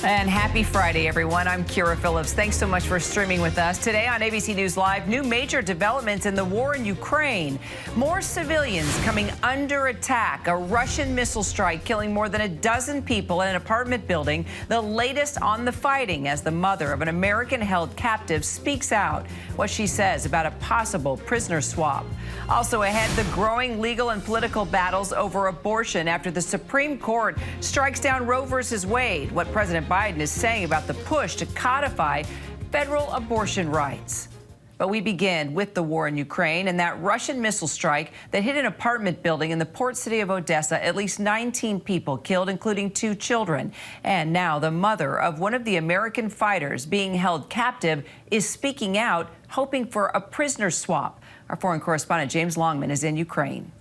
And happy Friday, everyone. I'm Kira Phillips. Thanks so much for streaming with us. Today on ABC News Live, new major developments in the war in Ukraine. More civilians coming under attack. A Russian missile strike killing more than a dozen people in an apartment building. The latest on the fighting as the mother of an American-held captive speaks out what she says about a possible prisoner swap. Also ahead, the growing legal and political battles over abortion after the Supreme Court strikes down Roe versus Wade. What President Biden is saying about the push to codify federal abortion rights. But we begin with the war in Ukraine and that Russian missile strike that hit an apartment building in the port city of Odessa. At least 19 people killed, including 2 children. And now the mother of one of the American fighters being held captive is speaking out, hoping for a prisoner swap. Our foreign correspondent James Longman is in Ukraine.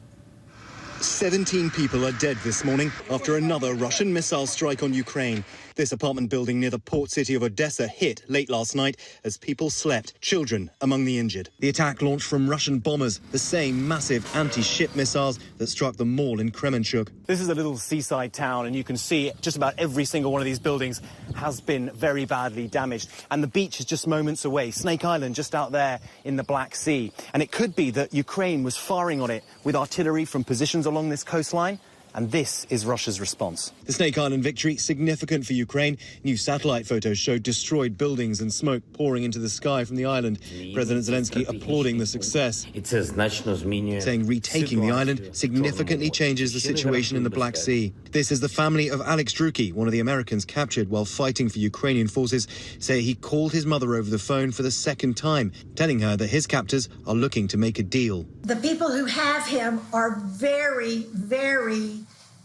17 people are dead this morning after another Russian missile strike on Ukraine. This apartment building near the port city of Odessa hit late last night as people slept, children among the injured. The attack launched from Russian bombers, the same massive anti-ship missiles that struck the mall in Kremenchuk. This is a little seaside town, and you can see just about every single one of these buildings has been very badly damaged. And the beach is just moments away, Snake Island just out there in the Black Sea. And it could be that Ukraine was firing on it with artillery from positions along this coastline. And this is Russia's response. The Snake Island victory significant for Ukraine. New satellite photos showed destroyed buildings and smoke pouring into the sky from the island. President Zelensky applauding the success, saying retaking the island significantly changes the situation in the Black Sea. This is the family of Alex Druki, one of the Americans captured while fighting for Ukrainian forces, say he called his mother over the phone for the second time, telling her that his captors are looking to make a deal. The people who have him are very, very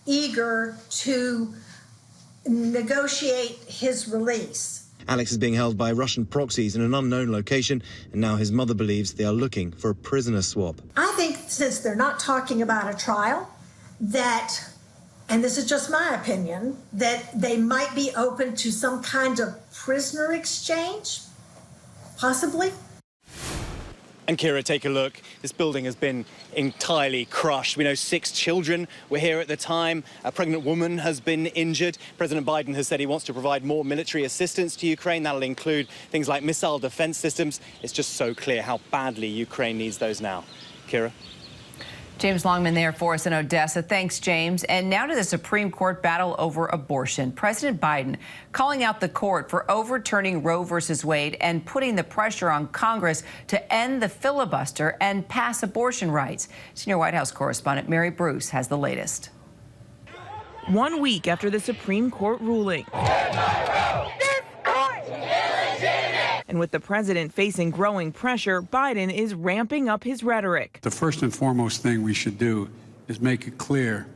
eager to negotiate his release. Alex is being held by Russian proxies in an unknown location, and now his mother believes they are looking for a prisoner swap. I think since they're not talking about a trial, that, and this is just my opinion, that they might be open to some kind of prisoner exchange, possibly. And Kira, take a look. This building has been entirely crushed. We know 6 children were here at the time. A pregnant woman has been injured. President Biden has said he wants to provide more military assistance to Ukraine. That'll include things like missile defense systems. It's just so clear how badly Ukraine needs those now. Kira? James Longman there for us in Odessa. Thanks, James. And now to the Supreme Court battle over abortion. President Biden calling out the court for overturning Roe versus Wade and putting the pressure on Congress to end the filibuster and pass abortion rights. Senior White House correspondent Mary Bruce has the latest. 1 week after the Supreme Court ruling. And with the president facing growing pressure, Biden is ramping up his rhetoric. The first and foremost thing we should do is make it clear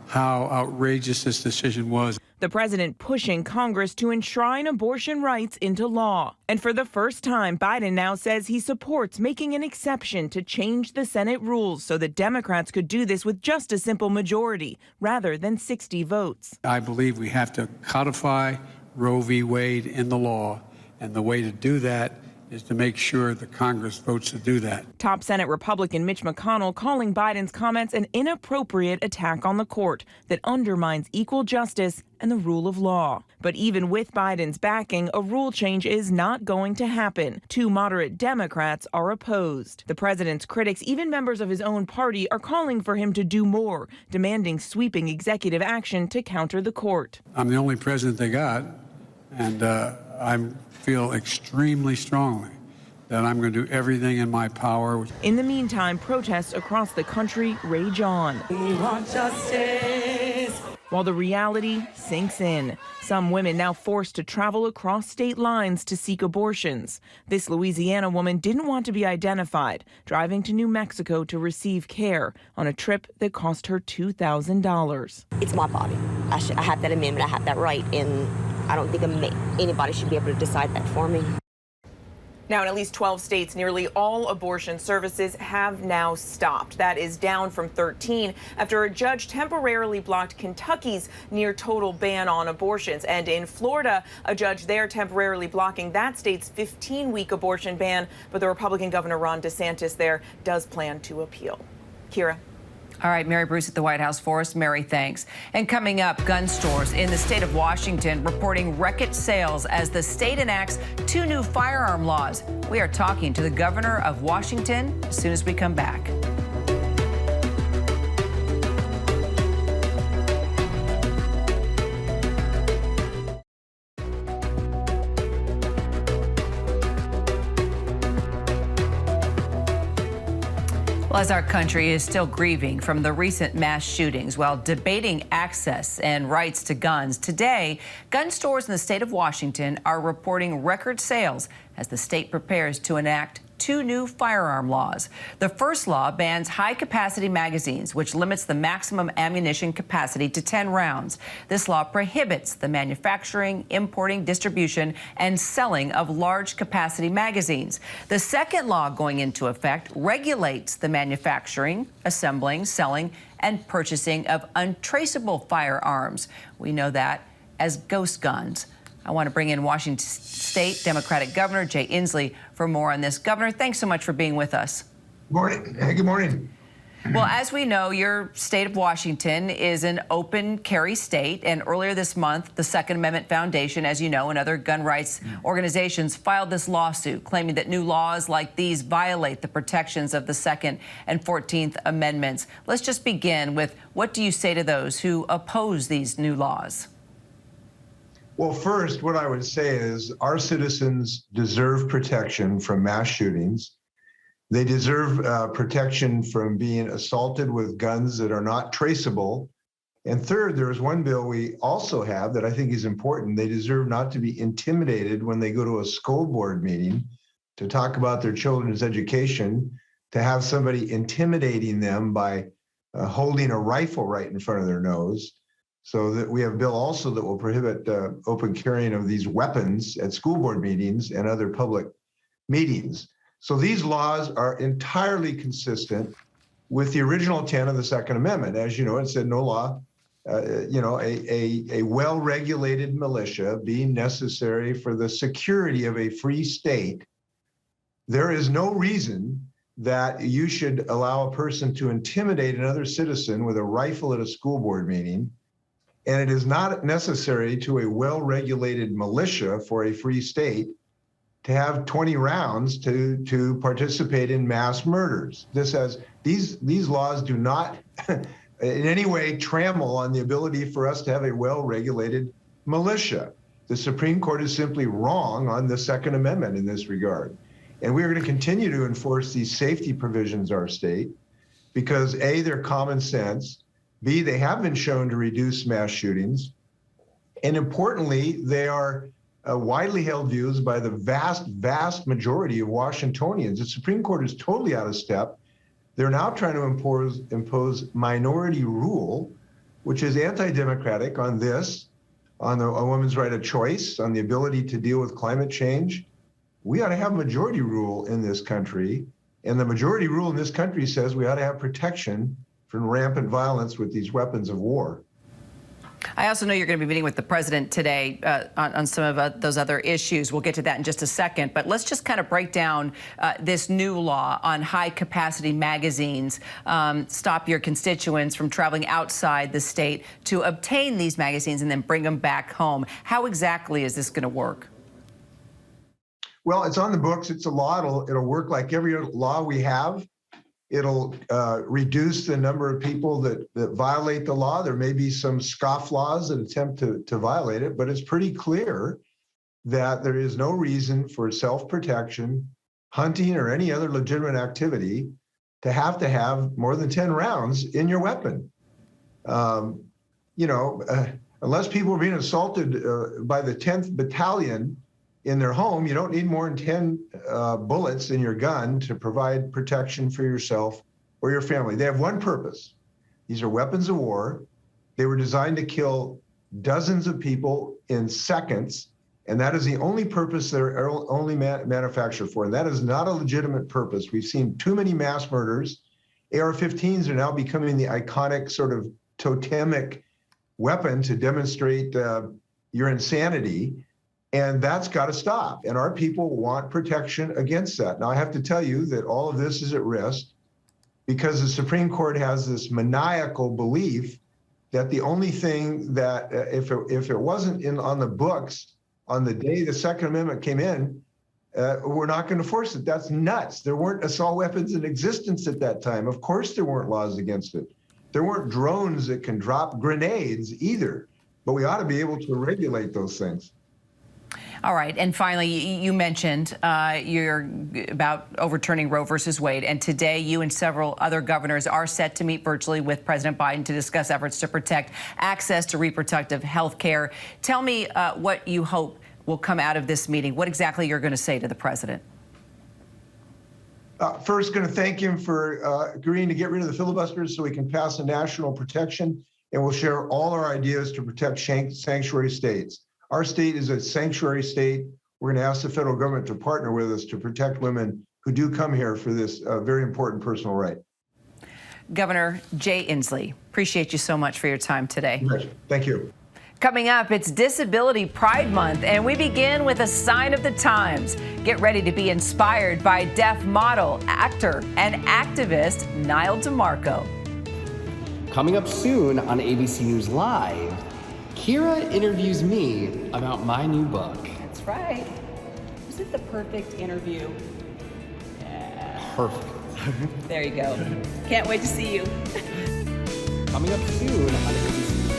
how outrageous this decision was. The president pushing Congress to enshrine abortion rights into law. And for the first time, Biden now says he supports making an exception to change the Senate rules so that Democrats could do this with just a simple majority rather than 60 votes. I believe we have to codify Roe v. Wade in the law. And the way to do that is to make sure the Congress votes to do that. Top Senate Republican Mitch McConnell calling Biden's comments an inappropriate attack on the court that undermines equal justice and the rule of law. But even with Biden's backing, a rule change is not going to happen. 2 moderate Democrats are opposed. The president's critics, even members of his own party, are calling for him to do more, demanding sweeping executive action to counter the court. I'm the only president they got, and I feel extremely strongly that I'm going to do everything in my power. In the meantime, protests across the country rage on. We want justice. While the reality sinks in. Some women now forced to travel across state lines to seek abortions. This Louisiana woman didn't want to be identified, driving to New Mexico to receive care on a trip that cost her $2,000. It's my body. I have that amendment. I have that right, and I don't think anybody should be able to decide that for me. Now, in at least 12 states, nearly all abortion services have now stopped. That is down from 13 after a judge temporarily blocked Kentucky's near total ban on abortions. And in Florida, a judge there temporarily blocking that state's 15-week abortion ban. But the Republican Governor Ron DeSantis there does plan to appeal. Kira. All right, Mary Bruce at the White House for us. Mary, thanks. And coming up, gun stores in the state of Washington reporting record sales as the state enacts 2 new firearm laws. We are talking to the governor of Washington as soon as we come back. Well, as our country is still grieving from the recent mass shootings while debating access and rights to guns, today, gun stores in the state of Washington are reporting record sales as the state prepares to enact 2 new firearm laws. The first law bans high-capacity magazines, which limits the maximum ammunition capacity to 10 rounds. This law prohibits the manufacturing, importing, distribution, and selling of large-capacity magazines. The second law going into effect regulates the manufacturing, assembling, selling, and purchasing of untraceable firearms. We know that as ghost guns. I want to bring in Washington State Democratic Governor Jay Inslee for more on this. Governor, thanks so much for being with us. Good morning. Hey, good morning. Well, as we know, your state of Washington is an open carry state, and earlier this month, the Second Amendment Foundation, as you know, and other gun rights organizations filed this lawsuit claiming that new laws like these violate the protections of the Second and 14th Amendments. Let's just begin with, what do you say to those who oppose these new laws? Well, first, what I would say is our citizens deserve protection from mass shootings. They deserve protection from being assaulted with guns that are not traceable. And third, there is one bill we also have that I think is important. They deserve not to be intimidated when they go to a school board meeting to talk about their children's education, to have somebody intimidating them by holding a rifle right in front of their nose. So that we have a bill also that will prohibit open carrying of these weapons at school board meetings and other public meetings. So these laws are entirely consistent with the original intent of the Second Amendment. As you know, it said no law, a well-regulated militia being necessary for the security of a free state. There is no reason that you should allow a person to intimidate another citizen with a rifle at a school board meeting. And it is not necessary to a well-regulated militia for a free state to have 20 rounds to participate in mass murders. These laws do not in any way trammel on the ability for us to have a well-regulated militia. The Supreme Court is simply wrong on the Second Amendment in this regard. And we are going to continue to enforce these safety provisions in our state because A, they're common sense, B, they have been shown to reduce mass shootings. And importantly, they are widely held views by the vast majority of Washingtonians. The Supreme Court is totally out of step. They're now trying to impose minority rule, which is anti-democratic on this, on a woman's right of choice, on the ability to deal with climate change. We ought to have majority rule in this country. And the majority rule in this country says we ought to have protection from rampant violence with these weapons of war. I also know you're going to be meeting with the president today on some of those other issues. We'll get to that in just a second. But let's just kind of break down this new law on high-capacity magazines, stop your constituents from traveling outside the state to obtain these magazines and then bring them back home. How exactly is this going to work? Well, it's on the books. It's a law. It'll work like every law we have. It'll reduce the number of people that violate the law. There may be some scofflaws that attempt to violate it, but it's pretty clear that there is no reason for self-protection, hunting, or any other legitimate activity to have more than 10 rounds in your weapon. Unless people are being assaulted by the 10th Battalion in their home, you don't need more than 10 bullets in your gun to provide protection for yourself or your family. They have one purpose. These are weapons of war. They were designed to kill dozens of people in seconds, and that is the only purpose they're only manufactured for, and that is not a legitimate purpose. We've seen too many mass murders. AR-15s are now becoming the iconic sort of totemic weapon to demonstrate your insanity. And that's got to stop. And our people want protection against that. Now, I have to tell you that all of this is at risk because the Supreme Court has this maniacal belief that the only thing that, if it wasn't on the books on the day the Second Amendment came in, we're not going to force it. That's nuts. There weren't assault weapons in existence at that time. Of course there weren't laws against it. There weren't drones that can drop grenades either, but we ought to be able to regulate those things. All right, and finally, you mentioned you're about overturning Roe versus Wade, and today you and several other governors are set to meet virtually with President Biden to discuss efforts to protect access to reproductive health care. Tell me what you hope will come out of this meeting. What exactly you're going to say to the president? First, going to thank him for agreeing to get rid of the filibusters so we can pass a national protection, and we'll share all our ideas to protect sanctuary states. Our state is a sanctuary state. We're going to ask the federal government to partner with us to protect women who do come here for this very important personal right. Governor Jay Inslee, appreciate you so much for your time today. Thank you. Coming up, it's Disability Pride Month, and we begin with a sign of the times. Get ready to be inspired by deaf model, actor, and activist Niall DeMarco. Coming up soon on ABC News Live, Kira interviews me about my new book. That's right. Is it the perfect interview? Yeah. Perfect. There you go. Can't wait to see you. Coming up soon on ABC News Live.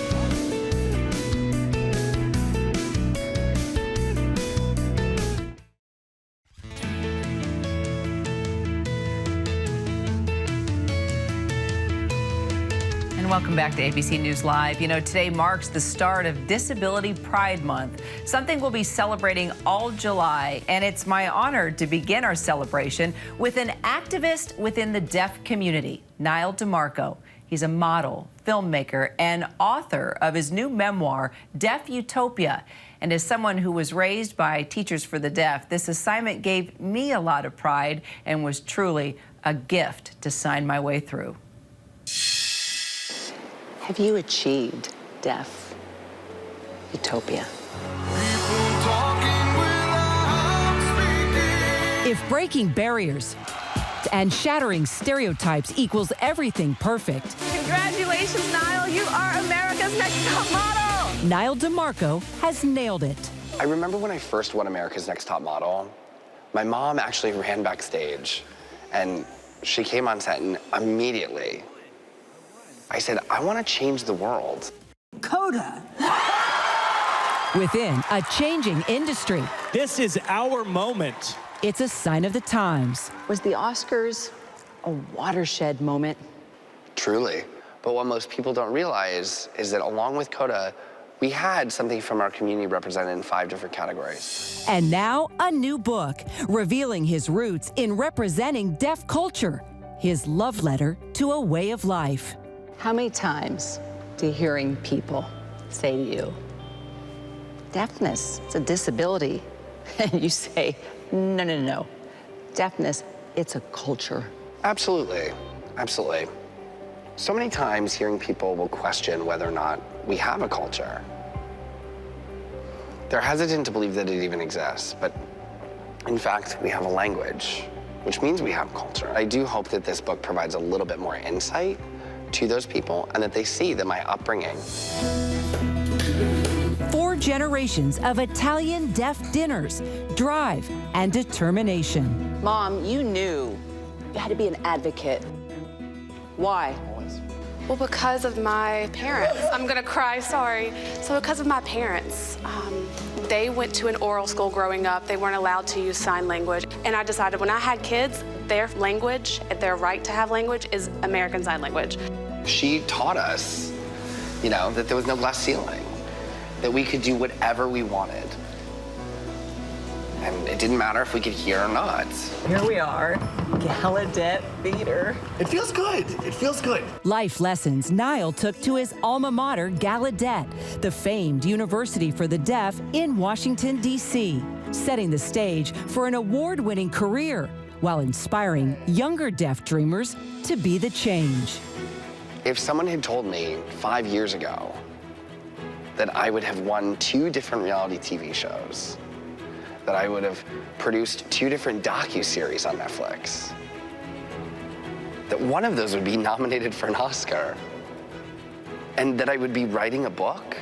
Welcome back to ABC News Live. You know, today marks the start of Disability Pride Month, something we'll be celebrating all July. And it's my honor to begin our celebration with an activist within the deaf community, Niall DeMarco. He's a model, filmmaker, and author of his new memoir, Deaf Utopia. And as someone who was raised by Teachers for the Deaf, this assignment gave me a lot of pride and was truly a gift to sign my way through. Have you achieved Deaf Utopia? If breaking barriers and shattering stereotypes equals everything perfect. Congratulations, Niall. You are America's Next Top Model. Niall DeMarco has nailed it. I remember when I first won America's Next Top Model, my mom actually ran backstage and she came on set and immediately I said, I want to change the world. Coda. Within a changing industry. This is our moment. It's a sign of the times. Was the Oscars a watershed moment? Truly. But what most people don't realize is that along with Coda, we had something from our community represented in 5 different categories. And now a new book revealing his roots in representing deaf culture, his love letter to a way of life. How many times do hearing people say to you, deafness, it's a disability, and you say, no, no, no, deafness, it's a culture? Absolutely, absolutely. So many times hearing people will question whether or not we have a culture. They're hesitant to believe that it even exists, but in fact, we have a language, which means we have culture. I do hope that this book provides a little bit more insight to those people and that they see that my upbringing. 4 generations of Italian deaf dinners, drive, and determination. Mom, you knew you had to be an advocate. Why? Well, because of my parents. I'm gonna cry, sorry. So because of my parents, they went to an oral school growing up. They weren't allowed to use sign language. And I decided when I had kids, their language, their right to have language is American Sign Language. She taught us, you know, that there was no glass ceiling, that we could do whatever we wanted. And it didn't matter if we could hear or not. Here we are, Gallaudet Theater. It feels good. It feels good. Life lessons Niall took to his alma mater, Gallaudet, the famed University for the Deaf in Washington, D.C., setting the stage for an award-winning career while inspiring younger deaf dreamers to be the change. If someone had told me 5 years ago that I would have won 2 different reality TV shows, that I would have produced 2 different docuseries on Netflix, that one of those would be nominated for an Oscar and that I would be writing a book,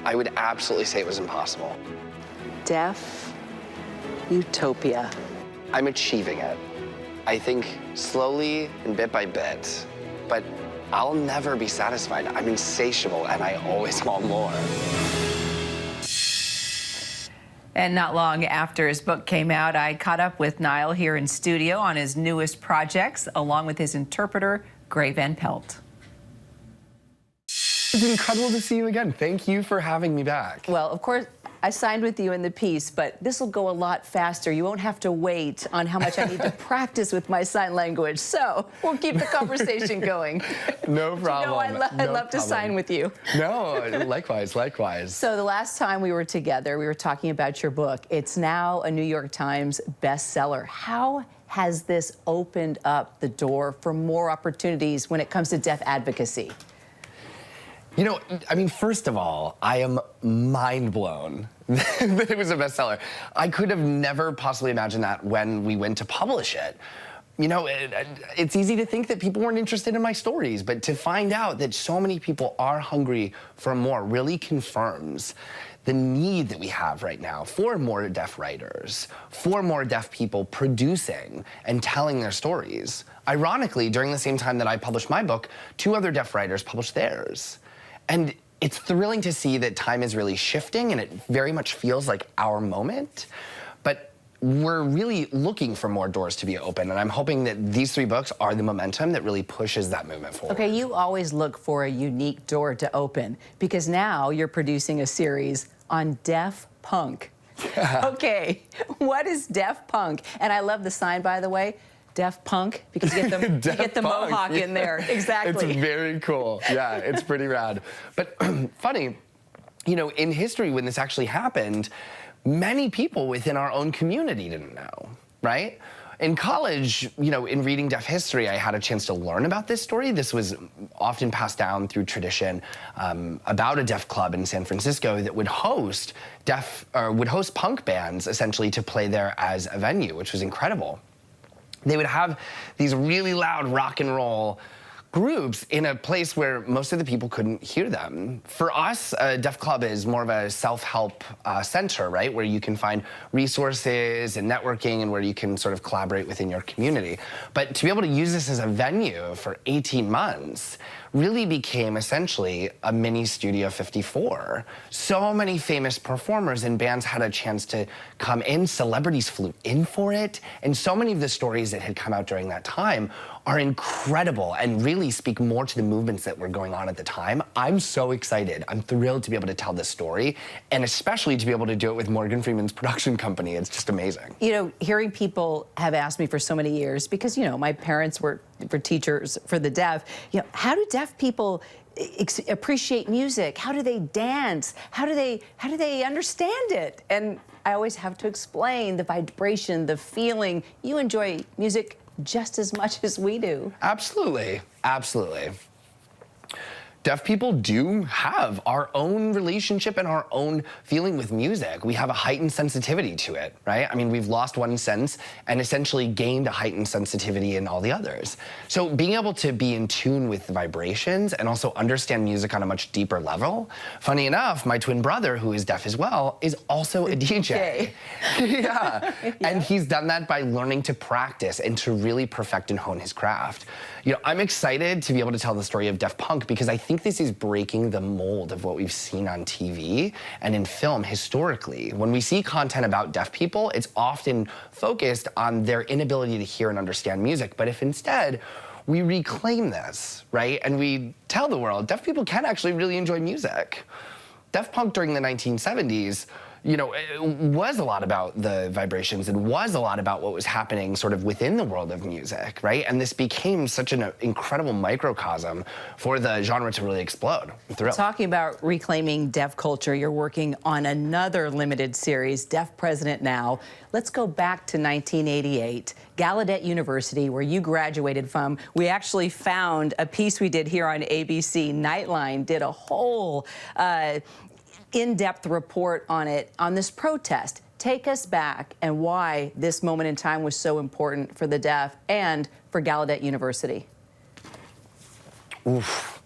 I would absolutely say it was impossible. Deaf utopia. I'm achieving it. I think slowly and bit by bit, but I'll never be satisfied. I'm insatiable and I always want more. And not long after his book came out, I caught up with Niall here in studio on his newest projects, along with his interpreter, Gray Van Pelt. It's incredible to see you again. Thank you for having me back. Well, of course, I signed with you in the piece, but this will go a lot faster. You won't have to wait on how much I need to practice with my sign language. So we'll keep the conversation going. No problem. You know, I love to sign with you. No, likewise, likewise. So the last time we were together, we were talking about your book. It's now a New York Times bestseller. How has this opened up the door for more opportunities when it comes to deaf advocacy? You know, I mean, first of all, I am mind blown that it was a bestseller. I could have never possibly imagined that when we went to publish it. You know, it's easy to think that people weren't interested in my stories, but to find out that so many people are hungry for more really confirms the need that we have right now for more deaf writers, for more deaf people producing and telling their stories. Ironically, during the same time that I published my book, 2 other deaf writers published theirs. And it's thrilling to see that time is really shifting and it very much feels like our moment. But we're really looking for more doors to be open, and I'm hoping that these 3 books are the momentum that really pushes that movement forward. Okay, you always look for a unique door to open, because now you're producing a series on deaf punk. Okay, what is deaf punk? And I love the sign, by the way. Deaf punk, because you get the mohawk in there. Exactly. It's very cool. Yeah, it's pretty rad. But funny, you know, in history when this actually happened, many people within our own community didn't know, right? In college, you know, in reading deaf history, I had a chance to learn about this story. This was often passed down through tradition about a deaf club in San Francisco that would host punk bands essentially to play there as a venue, which was incredible. They would have these really loud rock and roll groups in a place where most of the people couldn't hear them. For us, a deaf club is more of a self-help center, right? Where you can find resources and networking and where you can sort of collaborate within your community. But to be able to use this as a venue for 18 months really became essentially a mini Studio 54. So many famous performers and bands had a chance to come in. Celebrities flew in for it. And so many of the stories that had come out during that time are incredible and really speak more to the movements that were going on at the time. I'm so excited. I'm thrilled to be able to tell this story, and especially to be able to do it with Morgan Freeman's production company. It's just amazing. You know, hearing people have asked me for so many years, because, you know, my parents were teachers for the deaf, you know, how do deaf people appreciate music? How do they dance? How do they understand it? And I always have to explain the vibration, the feeling. You enjoy music just as much as we do. Absolutely, absolutely. Deaf people do have our own relationship and our own feeling with music. We have a heightened sensitivity to it, right? I mean, we've lost one sense and essentially gained a heightened sensitivity in all the others. So being able to be in tune with the vibrations and also understand music on a much deeper level. Funny enough, my twin brother, who is deaf as well, is also a DJ. Yeah. And he's done that by learning to practice and to really perfect and hone his craft. You know, I'm excited to be able to tell the story of deaf punk because I think this is breaking the mold of what we've seen on TV and in film historically. When we see content about deaf people, it's often focused on their inability to hear and understand music. But if instead we reclaim this, right, and we tell the world deaf people can actually really enjoy music. Deaf punk during the 1970s, you know, it was a lot about the vibrations and was a lot about what was happening sort of within the world of music, right? And this became such an incredible microcosm for the genre to really explode. I'm thrilled. Talking about reclaiming deaf culture, you're working on another limited series, Deaf President Now. Let's go back to 1988, Gallaudet University, where you graduated from. We actually found a piece we did here on ABC. Nightline did a whole in-depth report on it, on this protest. Take us back and why this moment in time was so important for the deaf and for Gallaudet University. Oof.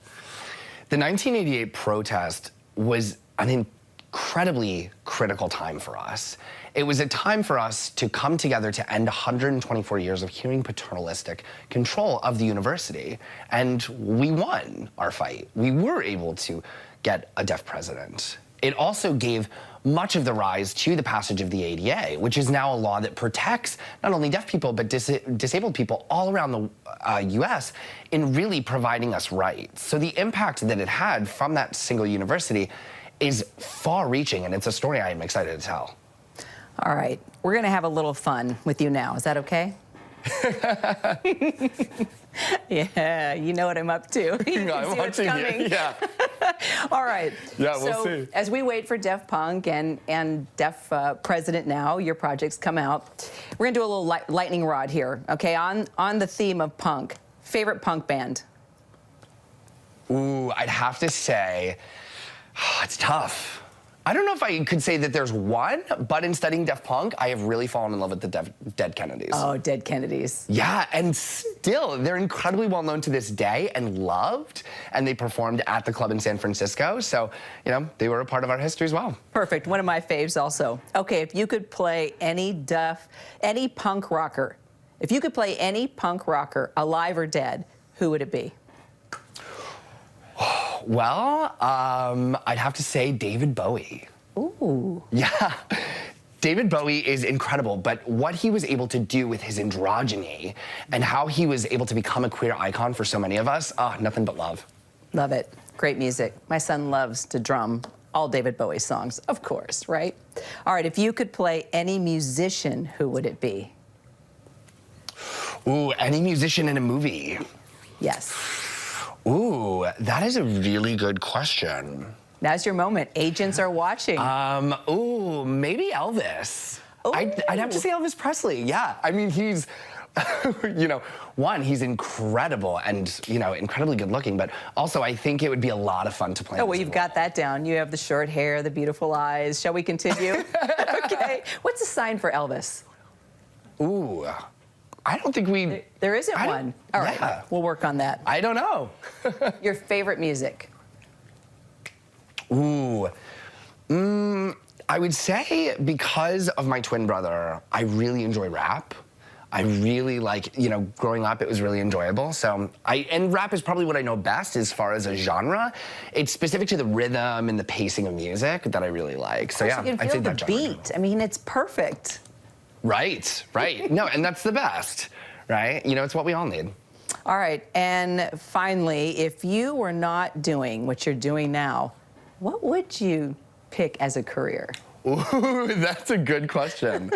The 1988 protest was an incredibly critical time for us. It was a time for us to come together to end 124 years of hearing paternalistic control of the university. And we won our fight. We were able to get a deaf president. It also gave much of the rise to the passage of the ADA, which is now a law that protects not only deaf people, but disabled people all around the US in really providing us rights. So the impact that it had from that single university is far-reaching, and it's a story I am excited to tell. All right, we're gonna have a little fun with you now. Is that okay? Yeah, you know what I'm up to. You can I'm see what's watching coming. you. Yeah. All right. Yeah, we'll so, see. As we wait for Deaf Punk and Deaf President Now, your projects come out. We're gonna do a little lightning rod here, okay? On the theme of punk, favorite punk band? Ooh, I'd have to say, it's tough. I don't know if I could say that there's one, but in studying Deaf Punk, I have really fallen in love with the Dead Kennedys. Oh, Dead Kennedys. Yeah, and still, they're incredibly well known to this day and loved, and they performed at the club in San Francisco, so, you know, they were a part of our history as well. Perfect, one of my faves also. Okay, if you could play any punk rocker, if you could play any punk rocker, alive or dead, who would it be? Well, I'd have to say David Bowie. Ooh. Yeah. David Bowie is incredible, but what he was able to do with his androgyny and how he was able to become a queer icon for so many of us, nothing but love. Love it. Great music. My son loves to drum all David Bowie songs, of course, right? All right, if you could play any musician, who would it be? Ooh, any musician in a movie. Yes. Ooh, that is a really good question. Now's your moment. Agents are watching. Ooh, maybe Elvis. I'd have to say Elvis Presley, yeah. I mean, he's, you know, one, he's incredible and, you know, incredibly good looking, but also I think it would be a lot of fun to play. Oh, well, you've got that down. You have the short hair, the beautiful eyes. Shall we continue? Okay. What's a sign for Elvis? Ooh. I don't think we... There isn't one. All right, yeah. We'll work on that. I don't know. Your favorite music? Ooh. I would say because of my twin brother, I really enjoy rap. I really like, you know, growing up, it was really enjoyable. So and rap is probably what I know best as far as a genre. It's specific to the rhythm and the pacing of music that I really like. So yeah, you can feel the beat. I mean, it's perfect. Right, right. No, and that's the best, right? You know, it's what we all need. All right, and finally, if you were not doing what you're doing now, what would you pick as a career? Ooh, that's a good question.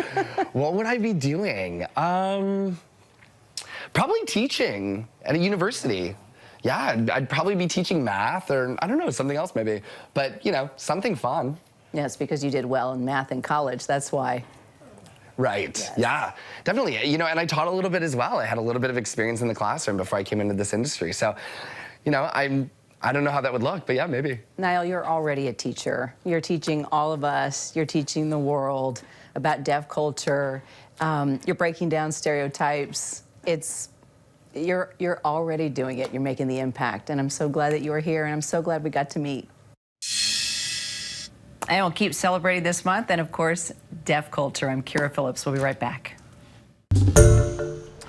What would I be doing? Probably teaching at a university. Yeah, I'd probably be teaching math or, I don't know, something else maybe. But, you know, something fun. Yeah, it's because you did well in math in college, that's why. Right, yes. Yeah, definitely. You know, and I taught a little bit as well. I had a little bit of experience in the classroom before I came into this industry. So, you know, I don't know how that would look, but yeah, maybe. Niall, you're already a teacher. You're teaching all of us. You're teaching the world about deaf culture. You're breaking down stereotypes. You're already doing it. You're making the impact. And I'm so glad that you are here, and I'm so glad we got to meet. And we'll keep celebrating this month, and of course, deaf culture. I'm Kira Phillips. We'll be right back.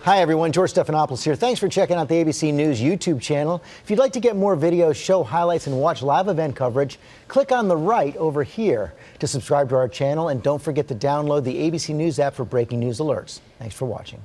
Hi everyone, George Stephanopoulos here. Thanks for checking out the ABC News YouTube channel. If you'd like to get more videos, show highlights, and watch live event coverage, click on the right over here to subscribe to our channel, and don't forget to download the ABC News app for breaking news alerts. Thanks for watching.